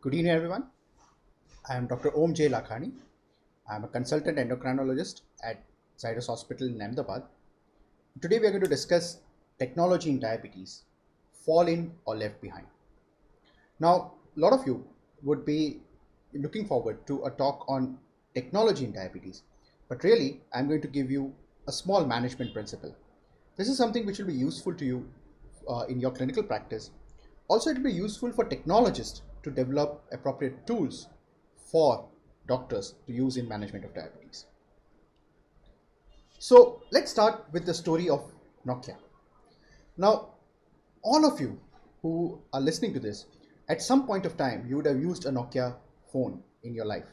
Good evening, everyone. I am Dr. Om J. Lakhani. I am a consultant endocrinologist at Zydus Hospital in Ahmedabad. Today, we are going to discuss technology in diabetes, fall in or left behind. Now, a lot of you would be looking forward to a talk on technology in diabetes, but really, I'm going to give you a small management principle. This is something which will be useful to you in your clinical practice. Also, it will be useful for technologists to develop appropriate tools for doctors to use in management of diabetes. So let's start with the story of Nokia. Now, all of you who are listening to this, at some point of time, you would have used a Nokia phone in your life.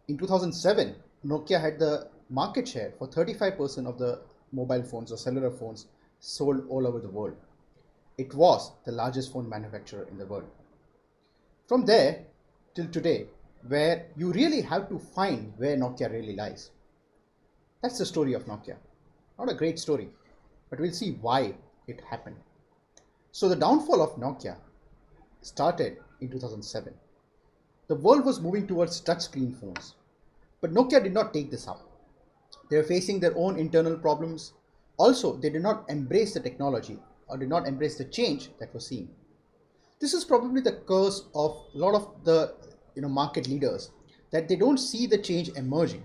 In 2007, Nokia had the market share for 35% of the mobile phones or cellular phones sold all over the world. It was the largest phone manufacturer in the world. From there till today, where you really have to find where Nokia really lies. That's the story of Nokia. Not a great story, but we'll see why it happened. So the downfall of Nokia started in 2007. The world was moving towards touchscreen phones, but Nokia did not take this up. They were facing their own internal problems. Also, they did not embrace the technology or did not embrace the change that was seen. This is probably the curse of a lot of the market leaders, that they don't see the change emerging,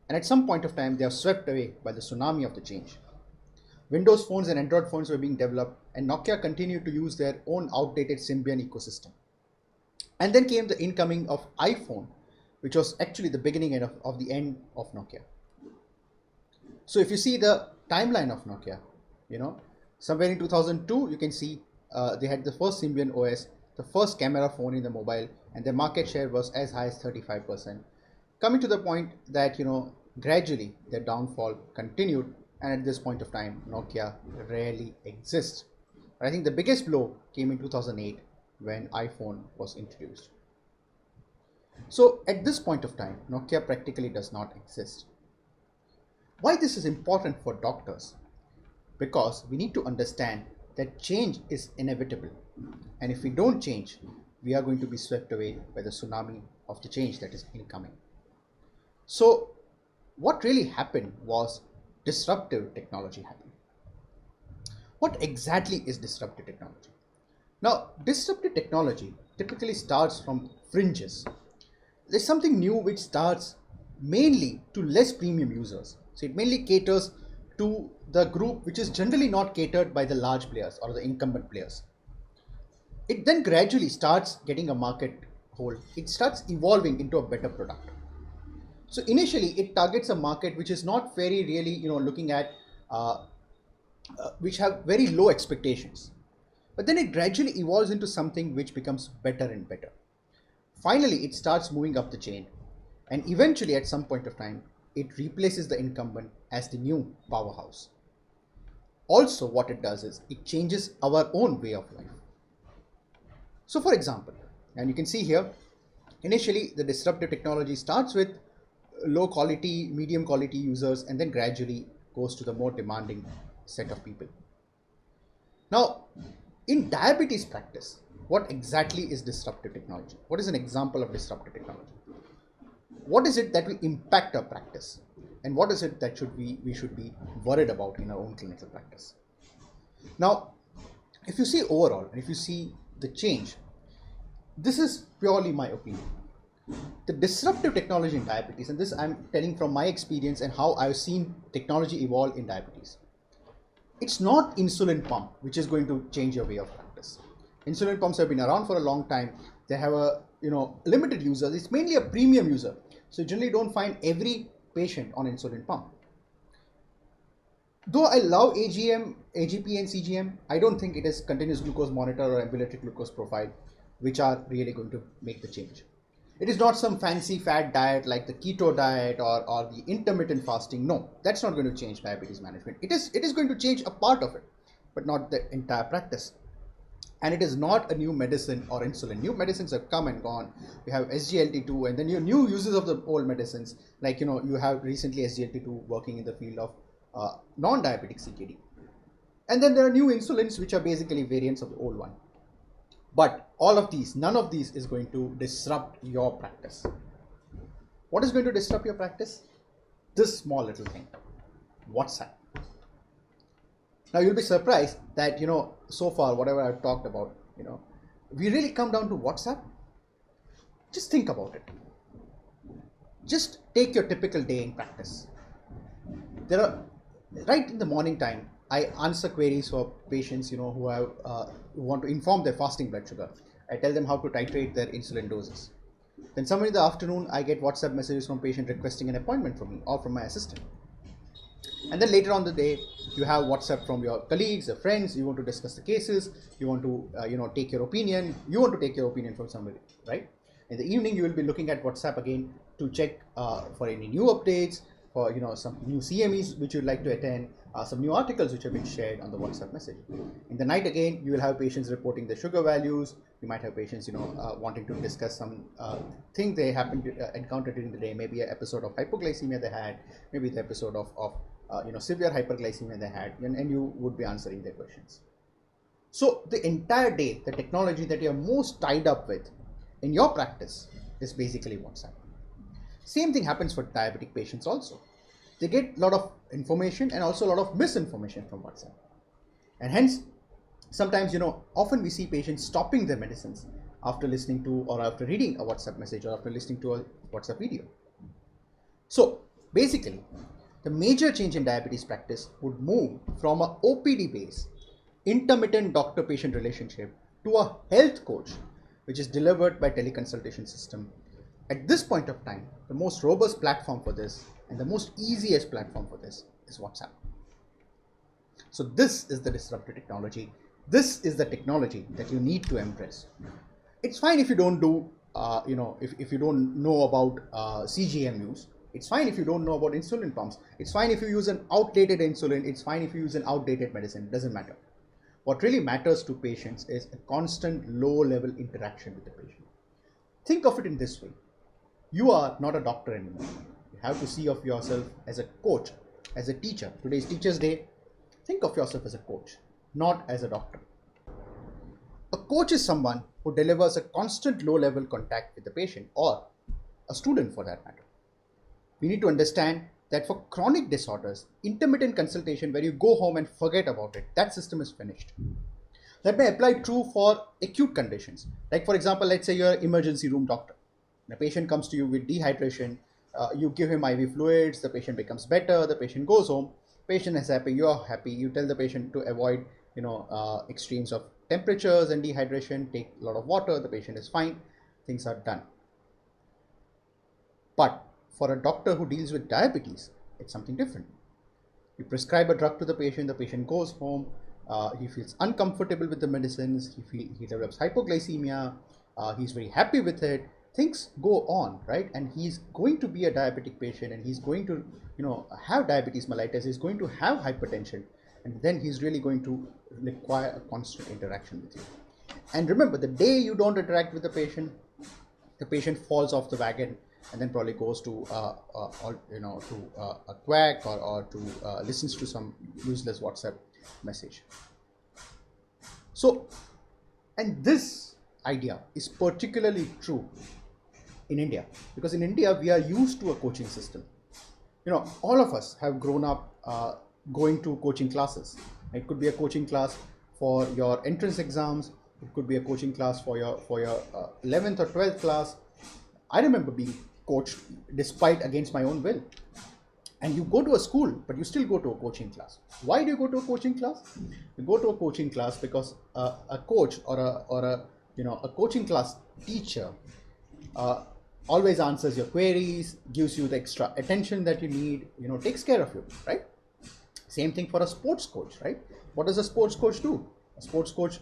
and at some point of time they are swept away by the tsunami of the change. Windows phones and Android phones were being developed, and Nokia continued to use their own outdated Symbian ecosystem. And then came the incoming of iPhone, which was actually the beginning of the end of Nokia. So if you see the timeline of Nokia, somewhere in 2002, you can see they had the first Symbian OS, the first camera phone in the mobile, and their market share was as high as 35%. Coming to the point that, gradually their downfall continued, and at this point of time, Nokia rarely exists. But I think the biggest blow came in 2008 when iPhone was introduced. So at this point of time, Nokia practically does not exist. Why this is important for doctors? Because we need to understand that change is inevitable, and if we don't change, we are going to be swept away by the tsunami of the change that is incoming. So what really happened was disruptive technology happened. What exactly is disruptive technology? Now, disruptive technology typically starts from fringes. There's something new which starts mainly to less premium users. So it mainly caters to the group which is generally not catered by the large players or the incumbent players. It then gradually starts getting a market hold. It starts evolving into a better product. So initially, it targets a market which is not very really, looking at, which have very low expectations. But then it gradually evolves into something which becomes better and better. Finally, it starts moving up the chain, and eventually, at some point of time, it replaces the incumbent as the new powerhouse. Also, what it does is it changes our own way of life. So, for example, and you can see here, initially the disruptive technology starts with low quality, medium quality users, and then gradually goes to the more demanding set of people. Now, in diabetes practice, what exactly is disruptive technology? What is an example of disruptive technology? What is it that will impact our practice? And what is it that we should be worried about in our own clinical practice? Now, if you see overall, and if you see the change, this is purely my opinion. The disruptive technology in diabetes, and this I'm telling from my experience and how I've seen technology evolve in diabetes. It's not insulin pump which is going to change your way of practice. Insulin pumps have been around for a long time. They have a limited users. It's mainly a premium user. So you generally don't find every patient on insulin pump. Though I love AGM, AGP and CGM, I don't think it is continuous glucose monitor or ambulatory glucose profile which are really going to make the change. It is not some fancy fad diet like the keto diet or the intermittent fasting. No, that's not going to change diabetes management. It is going to change a part of it, but not the entire practice. And it is not a new medicine or insulin. New medicines have come and gone. You have SGLT2, and then your new uses of the old medicines, like you have recently SGLT2 working in the field of non-diabetic CKD. And then there are new insulins which are basically variants of the old one. But all of these, none of these is going to disrupt your practice. What is going to disrupt your practice? This small little thing, WhatsApp. Now you'll be surprised that, so far, whatever I've talked about, we really come down to WhatsApp. Just think about it. Just take your typical day in practice. There are, right in the morning time, I answer queries for patients, who want to inform their fasting blood sugar. I tell them how to titrate their insulin doses. Then somewhere in the afternoon, I get WhatsApp messages from patient requesting an appointment from me or from my assistant. And then later on the day, you have WhatsApp from your colleagues, your friends. You want to discuss the cases. You want to, take your opinion. You want to take your opinion from somebody, right? In the evening, you will be looking at WhatsApp again to check for any new updates, for some new CMEs which you'd like to attend, some new articles which have been shared on the WhatsApp message. In the night again, you will have patients reporting their sugar values. You might have patients, wanting to discuss some thing they happened to encounter during the day. Maybe an episode of hypoglycemia they had, maybe the episode of severe hyperglycemia they had, and you would be answering their questions. So the entire day, the technology that you're most tied up with in your practice is basically WhatsApp. Same thing happens for diabetic patients also. They get a lot of information and also a lot of misinformation from WhatsApp. And hence, sometimes, often we see patients stopping their medicines after listening to or after reading a WhatsApp message or after listening to a WhatsApp video. So basically, the major change in diabetes practice would move from a OPD-based intermittent doctor-patient relationship to a health coach, which is delivered by teleconsultation system. At this point of time, the most robust platform for this and the most easiest platform for this is WhatsApp. So this is the disruptive technology. This is the technology that you need to embrace. It's fine if you don't do, if you don't know about CGM use. It's fine if you don't know about insulin pumps. It's fine if you use an outdated insulin. It's fine if you use an outdated medicine. It doesn't matter. What really matters to patients is a constant low-level interaction with the patient. Think of it in this way. You are not a doctor anymore. You have to see of yourself as a coach, as a teacher. Today is Teacher's Day. Think of yourself as a coach, not as a doctor. A coach is someone who delivers a constant low-level contact with the patient or a student for that matter. We need to understand that for chronic disorders, intermittent consultation where you go home and forget about it, that system is finished. That may apply true for acute conditions. Like for example, let's say you're an emergency room doctor. The patient comes to you with dehydration, you give him IV fluids, the patient becomes better, the patient goes home, patient is happy, you are happy, you tell the patient to avoid extremes of temperatures and dehydration, take a lot of water, the patient is fine, things are done. But for a doctor who deals with diabetes, it's something different. You prescribe a drug to the patient goes home, he feels uncomfortable with the medicines, he develops hypoglycemia, he's very happy with it, things go on, right? And he's going to be a diabetic patient and he's going to, have diabetes mellitus, he's going to have hypertension, and then he's really going to require a constant interaction with you. And remember, the day you don't interact with the patient falls off the wagon and then probably goes to a quack or to listens to some useless WhatsApp message. So, and this idea is particularly true in India, because in India we are used to a coaching system. All of us have grown up going to coaching classes. It could be a coaching class for your entrance exams. It could be a coaching class for your 11th or 12th class. I remember being coached despite against my own will. And you go to a school, but you still go to a coaching class. Why do you go to a coaching class? You go to a coaching class because a coach or a coaching class teacher always answers your queries, gives you the extra attention that you need, takes care of you, right? Same thing for a sports coach, right? What does a sports coach do? A sports coach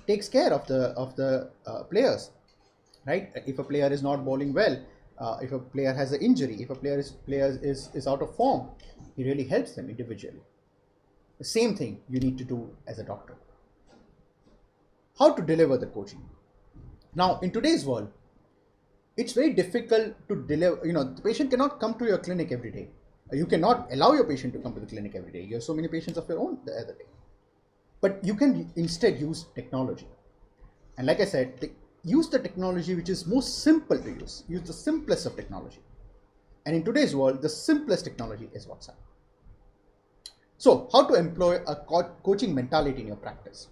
takes care of the players, right? If a player is not bowling well, if a player has an injury, if a player is out of form, he really helps them individually. The same thing you need to do as a doctor. How to deliver the coaching? Now, in today's world, it's very difficult to deliver. The patient cannot come to your clinic every day. You cannot allow your patient to come to the clinic every day. You have so many patients of your own the other day. But you can instead use technology. And like I said, use the technology which is most simple to use. Use the simplest of technology. And in today's world, the simplest technology is WhatsApp. So, how to employ a coaching mentality in your practice?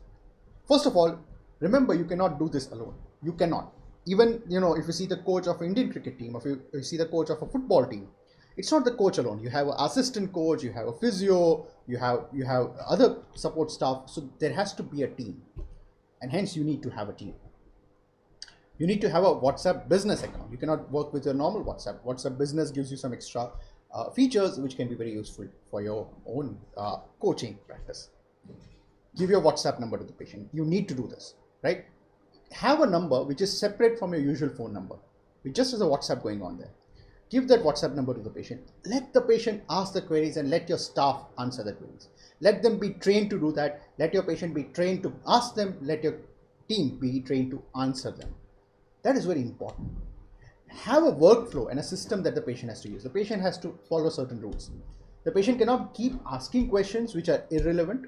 First of all, remember you cannot do this alone. You cannot. Even if you see the coach of an Indian cricket team, or if you see the coach of a football team, it's not the coach alone. You have an assistant coach, you have a physio, you have other support staff. So there has to be a team, and hence you need to have a team. You need to have a WhatsApp business account. You cannot work with your normal WhatsApp. WhatsApp business gives you some extra features which can be very useful for your own coaching practice. Give your WhatsApp number to the patient. You need to do this, right? Have a number which is separate from your usual phone number, which just has a WhatsApp going on there. Give that WhatsApp number to the patient. Let the patient ask the queries and let your staff answer the queries. Let them be trained to do that. Let your patient be trained to ask them. Let your team be trained to answer them. That is very important. Have a workflow and a system that the patient has to use. The patient has to follow certain rules. The patient cannot keep asking questions which are irrelevant.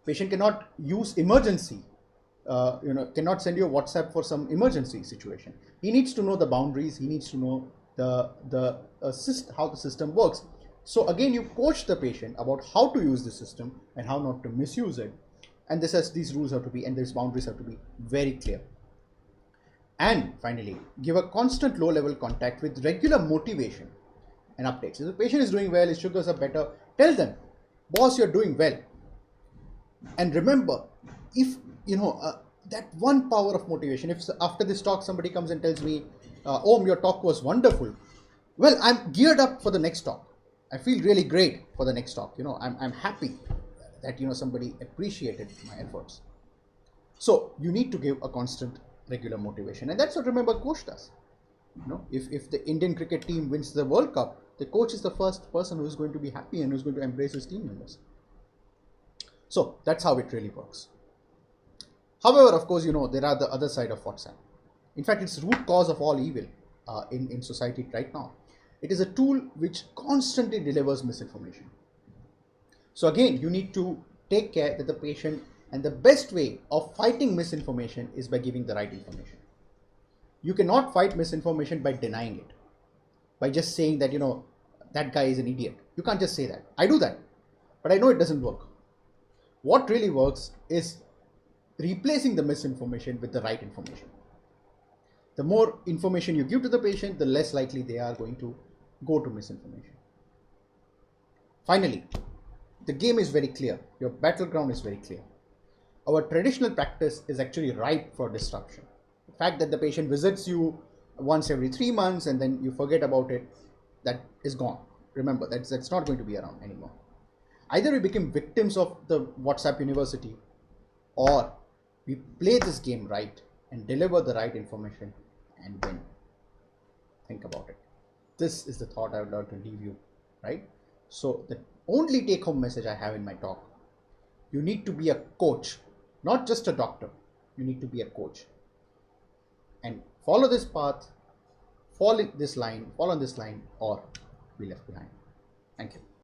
Patient cannot use emergency, cannot send you a WhatsApp for some emergency situation. He needs to know the boundaries. He needs to know how the system works. So again, you coach the patient about how to use the system and how not to misuse it. And these rules have to be, and these boundaries have to be very clear. And finally, give a constant low-level contact with regular motivation and updates. If the patient is doing well, his sugars are better, tell them, boss, you're doing well. And remember, if that one power of motivation, if after this talk somebody comes and tells me, Om, your talk was wonderful, well, I'm geared up for the next talk. I feel really great for the next talk. I'm happy that somebody appreciated my efforts. So you need to give a constant regular motivation, and that's what, remember, coach does. If the Indian cricket team wins the World Cup, the coach is the first person who is going to be happy and who's going to embrace his team members. So that's how it really works. However, of course, there are the other side of WhatsApp. In fact, it's the root cause of all evil in society right now. It is a tool which constantly delivers misinformation. So again, you need to take care that the patient, and the best way of fighting misinformation is by giving the right information. You cannot fight misinformation by denying it, by just saying that, that guy is an idiot. You can't just say that. I do that, but I know it doesn't work. What really works is replacing the misinformation with the right information. The more information you give to the patient, the less likely they are going to go to misinformation. Finally, the game is very clear. Your battleground is very clear. Our traditional practice is actually ripe for disruption. The fact that the patient visits you once every 3 months and then you forget about it, that is gone. Remember, that's not going to be around anymore. Either we become victims of the WhatsApp university, or we play this game right and deliver the right information and win. Think about it. This is the thought I would like to leave you, right? So the only take-home message I have in my talk: you need to be a coach, not just a doctor. You need to be a coach. And follow this path, follow on this line, or be left behind. Thank you.